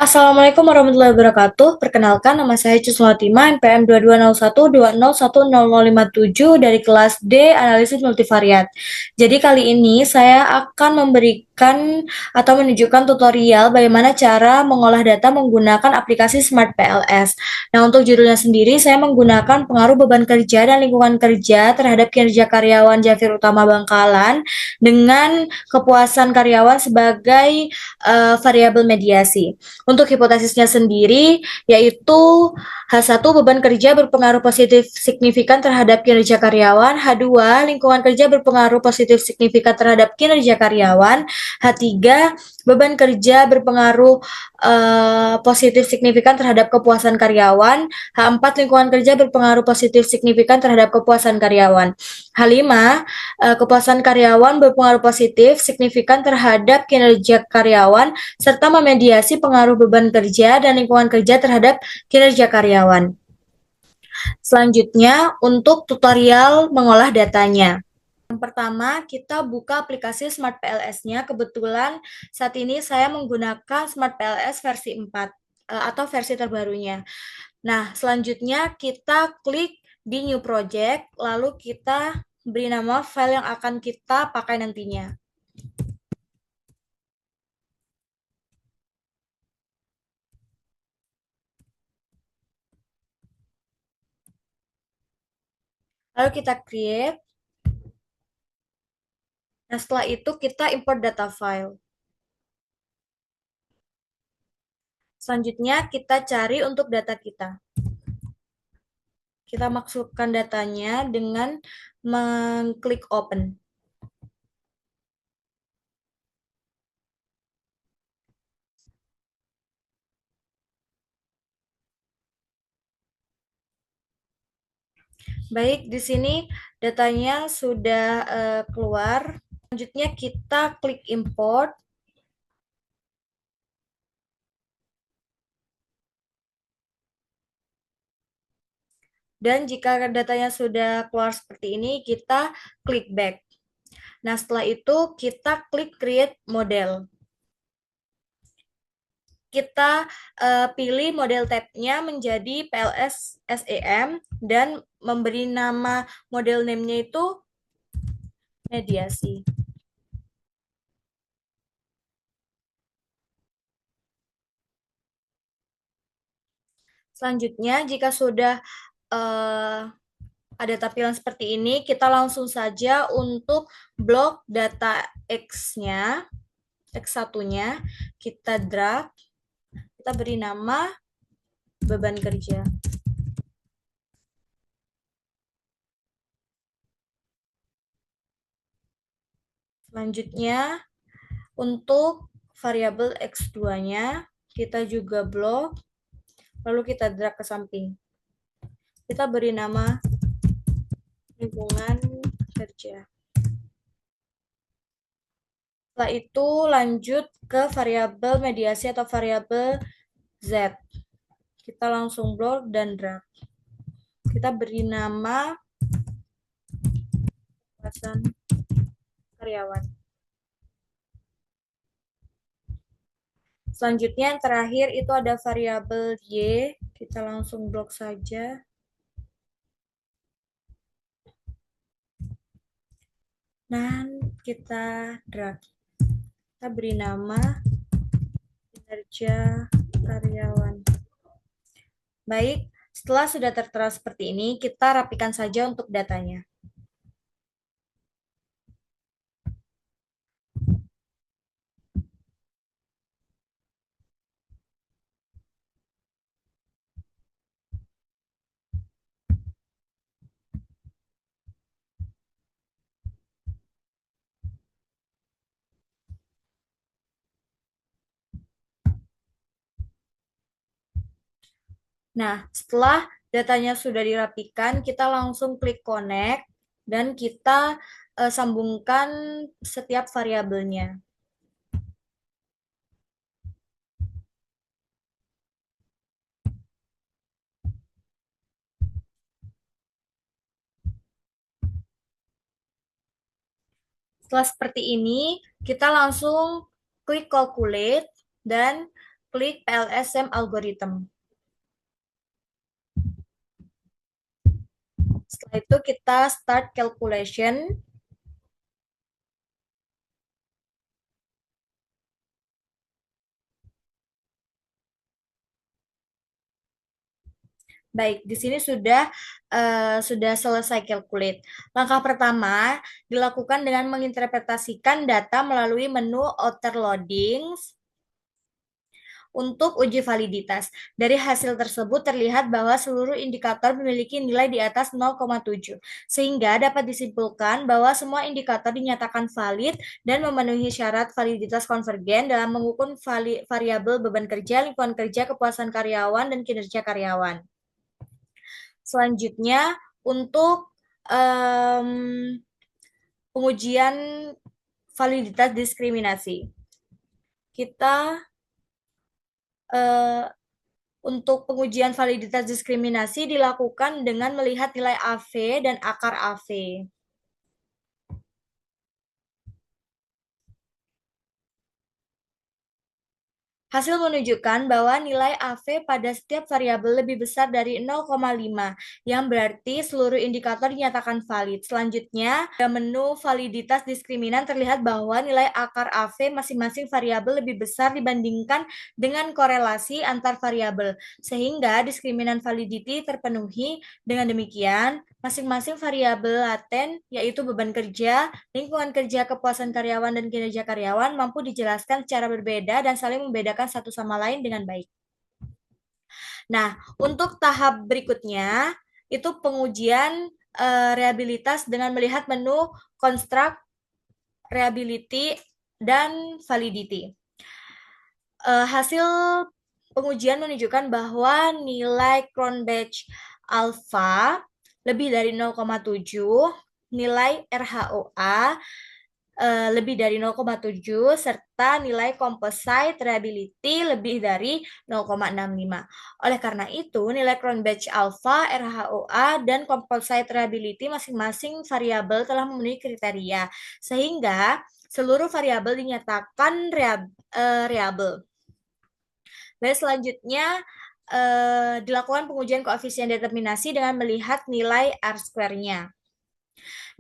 Assalamualaikum warahmatullahi wabarakatuh. Perkenalkan, nama saya Cislotima, NPM 2201201057 dari kelas D Analisis Multivariat. Jadi kali ini saya akan memberikan atau menunjukkan tutorial bagaimana cara mengolah data menggunakan aplikasi Smart PLS. Nah, untuk judulnya sendiri, saya menggunakan pengaruh beban kerja dan lingkungan kerja terhadap kinerja karyawan Jafir Utama Bangkalan dengan kepuasan karyawan sebagai variabel mediasi. Untuk hipotesisnya sendiri, yaitu H1 beban kerja berpengaruh positif signifikan terhadap kinerja karyawan, H2 lingkungan kerja berpengaruh positif signifikan terhadap kinerja karyawan, H3 beban kerja berpengaruh positif signifikan terhadap kepuasan karyawan, H4 lingkungan kerja berpengaruh positif signifikan terhadap kepuasan karyawan, H5 kepuasan karyawan berpengaruh positif signifikan terhadap kinerja karyawan serta memediasi pengaruh beban kerja dan lingkungan kerja terhadap kinerja karyawan. Selanjutnya, untuk tutorial mengolah datanya. Yang pertama, kita buka aplikasi Smart PLS-nya. Kebetulan saat ini saya menggunakan Smart PLS versi 4 atau versi terbarunya. Nah, selanjutnya kita klik di New Project, lalu kita beri nama file yang akan kita pakai nantinya. Lalu kita create. Nah, setelah itu kita import data file. Selanjutnya kita cari untuk data kita. Kita masukkan datanya dengan mengklik open. Baik, di sini datanya sudah keluar. Selanjutnya kita klik import. Dan jika datanya sudah keluar seperti ini, kita klik back. Nah, setelah itu kita klik create model. Kita pilih model tab-nya menjadi PLS SEM dan memberi nama model name-nya itu mediasi. Selanjutnya, jika sudah ada tampilan seperti ini, kita langsung saja untuk blok data X-nya, X1-nya, kita drag, kita beri nama beban kerja. Selanjutnya, untuk variabel X2-nya, kita juga blok, lalu kita drag ke samping. Kita beri nama lingkungan kerja. Setelah itu lanjut ke variabel mediasi atau variabel Z. Kita langsung blok dan drag. Kita beri nama kepuasan karyawan. Selanjutnya yang terakhir itu ada variabel Y. Kita langsung blok saja. Dan kita drag. Kita beri nama kinerja karyawan. Baik, setelah sudah tertera seperti ini, kita rapikan saja untuk datanya. Nah, setelah datanya sudah dirapikan, kita langsung klik connect dan kita sambungkan setiap variabelnya. Setelah seperti ini, kita langsung klik calculate dan klik PLSM algorithm. Setelah itu kita start calculation. Baik, di sini sudah selesai calculate. Langkah pertama dilakukan dengan menginterpretasikan data melalui menu outer loadings untuk uji validitas. Dari hasil tersebut terlihat bahwa seluruh indikator memiliki nilai di atas 0,7, sehingga dapat disimpulkan bahwa semua indikator dinyatakan valid dan memenuhi syarat validitas konvergen dalam mengukur variabel beban kerja, lingkungan kerja, kepuasan karyawan, dan kinerja karyawan. Selanjutnya, untuk pengujian validitas diskriminasi. Kita untuk pengujian validitas diskriminasi dilakukan dengan melihat nilai AV dan akar AV. Hasil menunjukkan bahwa nilai AV pada setiap variabel lebih besar dari 0,5, yang berarti seluruh indikator dinyatakan valid. Selanjutnya, pada menu validitas diskriminan terlihat bahwa nilai akar AV masing-masing variabel lebih besar dibandingkan dengan korelasi antar variabel, sehingga diskriminan validity terpenuhi. Dengan demikian, masing-masing variabel laten, yaitu beban kerja, lingkungan kerja, kepuasan karyawan, dan kinerja karyawan mampu dijelaskan secara berbeda dan saling membedakan satu sama lain dengan baik. Nah, untuk tahap berikutnya, itu pengujian reliabilitas dengan melihat menu construct, reliability, dan validity. Hasil pengujian menunjukkan bahwa nilai Cronbach alpha lebih dari 0,7, nilai RHOA lebih dari 0,7, serta nilai composite reliability lebih dari 0,65. Oleh karena itu, nilai Cronbach alpha, RHOA, dan composite reliability masing-masing variabel telah memenuhi kriteria, sehingga seluruh variabel dinyatakan reliable. Baik, selanjutnya dilakukan pengujian koefisien determinasi dengan melihat nilai R-square-nya.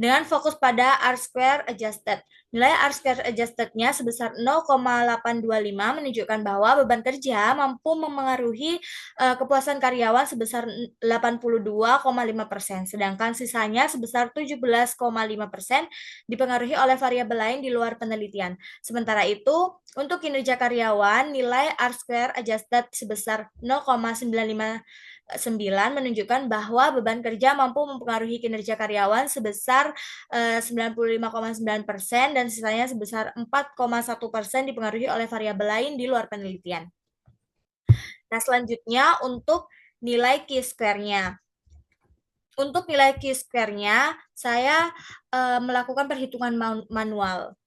Dengan fokus pada R-square adjusted. Nilai R-square adjusted-nya sebesar 0,825 menunjukkan bahwa beban kerja mampu memengaruhi kepuasan karyawan sebesar 82,5%, sedangkan sisanya sebesar 17,5% dipengaruhi oleh variabel lain di luar penelitian. Sementara itu, untuk kinerja karyawan, nilai R-square adjusted sebesar 0,959 menunjukkan bahwa beban kerja mampu mempengaruhi kinerja karyawan sebesar 95,9% dan sisanya sebesar 4,1% dipengaruhi oleh variabel lain di luar penelitian. Nah, selanjutnya untuk nilai Q-square-nya. Untuk nilai Q-square-nya, saya melakukan perhitungan manual.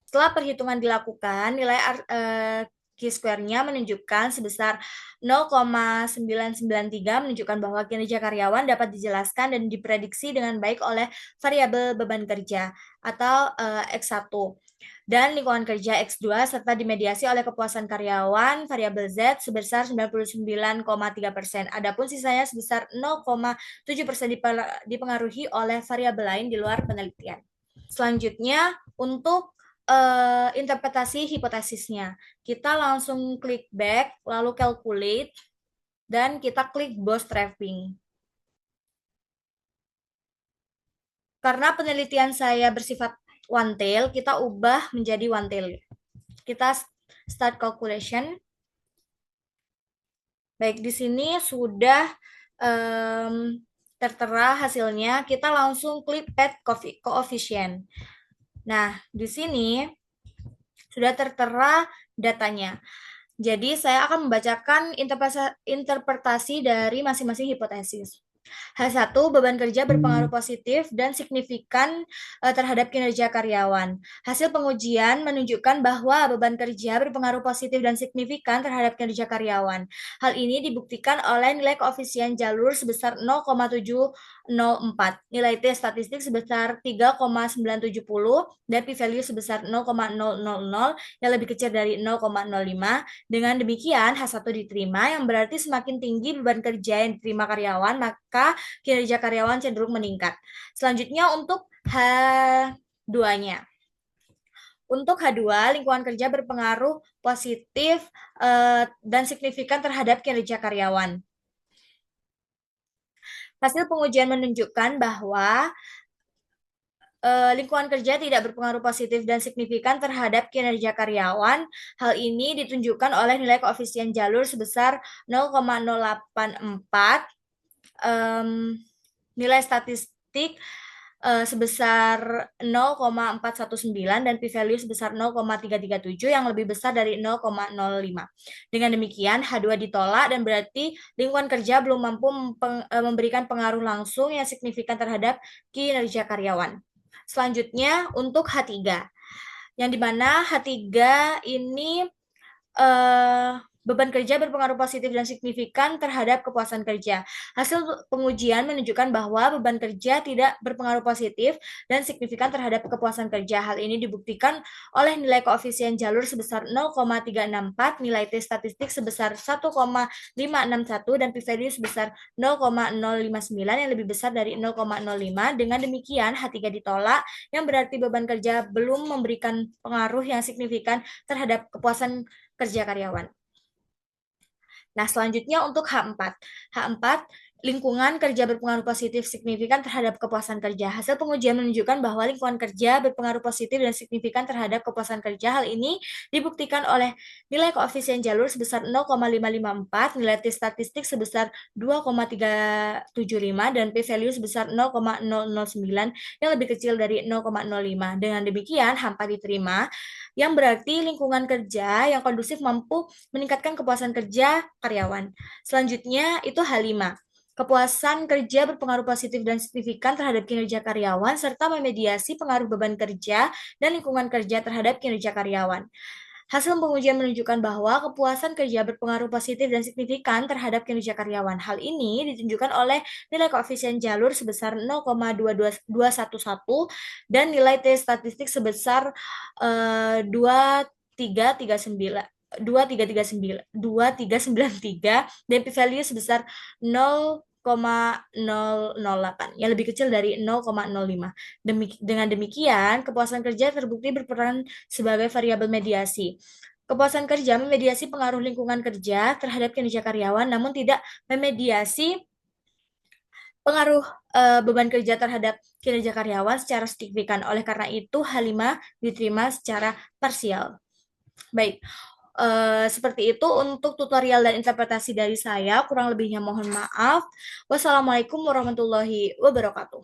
Setelah perhitungan dilakukan, nilai Q-square-nya menunjukkan sebesar 0,993 menunjukkan bahwa kinerja karyawan dapat dijelaskan dan diprediksi dengan baik oleh variabel beban kerja atau X1 dan lingkungan kerja X2 serta dimediasi oleh kepuasan karyawan variabel Z sebesar 99,3%. Adapun sisanya sebesar 0,7% dipengaruhi oleh variabel lain di luar penelitian. Selanjutnya untuk interpretasi hipotesisnya. Kita langsung klik back, lalu calculate, dan kita klik bootstrapping. Karena penelitian saya bersifat one tail, kita ubah menjadi one tail. Kita start calculation. Baik, di sini sudah tertera hasilnya. Kita langsung klik pad coefficient. Nah, di sini sudah tertera datanya. Jadi, saya akan membacakan interpretasi dari masing-masing hipotesis. H1, beban kerja berpengaruh positif dan signifikan terhadap kinerja karyawan. Hasil pengujian menunjukkan bahwa beban kerja berpengaruh positif dan signifikan terhadap kinerja karyawan. Hal ini dibuktikan oleh nilai koefisien jalur sebesar 0,704, nilai T statistik sebesar 3,970, dan p-value sebesar 0,000 yang lebih kecil dari 0,05. Dengan demikian, H1 diterima, yang berarti semakin tinggi beban kerja yang diterima karyawan, maka kinerja karyawan cenderung meningkat. Selanjutnya untuk H2-nya. Untuk H2, lingkungan kerja berpengaruh positif dan signifikan terhadap kinerja karyawan. Hasil pengujian menunjukkan bahwa lingkungan kerja tidak berpengaruh positif dan signifikan terhadap kinerja karyawan. Hal ini ditunjukkan oleh nilai koefisien jalur sebesar 0,084, nilai statistik sebesar 0,419 dan p-value sebesar 0,337 yang lebih besar dari 0,05. Dengan demikian, H2 ditolak dan berarti lingkungan kerja belum mampu memberikan pengaruh langsung yang signifikan terhadap kinerja karyawan. Selanjutnya untuk H3, yang dimana H3 ini beban kerja berpengaruh positif dan signifikan terhadap kepuasan kerja. Hasil pengujian menunjukkan bahwa beban kerja tidak berpengaruh positif dan signifikan terhadap kepuasan kerja. Hal ini dibuktikan oleh nilai koefisien jalur sebesar 0,364, nilai T statistik sebesar 1,561, dan p-value sebesar 0,059 yang lebih besar dari 0,05. Dengan demikian, H3 ditolak, yang berarti beban kerja belum memberikan pengaruh yang signifikan terhadap kepuasan kerja karyawan. Nah, selanjutnya untuk H4. H4, lingkungan kerja berpengaruh positif signifikan terhadap kepuasan kerja. Hasil pengujian menunjukkan bahwa lingkungan kerja berpengaruh positif dan signifikan terhadap kepuasan kerja. Hal ini dibuktikan oleh nilai koefisien jalur sebesar 0,554, nilai T statistik sebesar 2,375, dan p-value sebesar 0,009 yang lebih kecil dari 0,05. Dengan demikian, H4 diterima, yang berarti lingkungan kerja yang kondusif mampu meningkatkan kepuasan kerja karyawan. Selanjutnya itu H5. Kepuasan kerja berpengaruh positif dan signifikan terhadap kinerja karyawan serta memediasi pengaruh beban kerja dan lingkungan kerja terhadap kinerja karyawan. Hasil pengujian menunjukkan bahwa kepuasan kerja berpengaruh positif dan signifikan terhadap kinerja karyawan. Hal ini ditunjukkan oleh nilai koefisien jalur sebesar 0,211 dan nilai T statistik sebesar 2339 2393 dan p-value sebesar 0,008 yang lebih kecil dari 0,05. Dengan demikian, kepuasan kerja terbukti berperan sebagai variabel mediasi. Kepuasan kerja memediasi pengaruh lingkungan kerja terhadap kinerja karyawan, namun tidak memediasi pengaruh beban kerja terhadap kinerja karyawan secara signifikan. Oleh karena itu, H5 diterima secara parsial. Baik, seperti itu untuk tutorial dan interpretasi dari saya. Kurang lebihnya mohon maaf. Wassalamualaikum warahmatullahi wabarakatuh.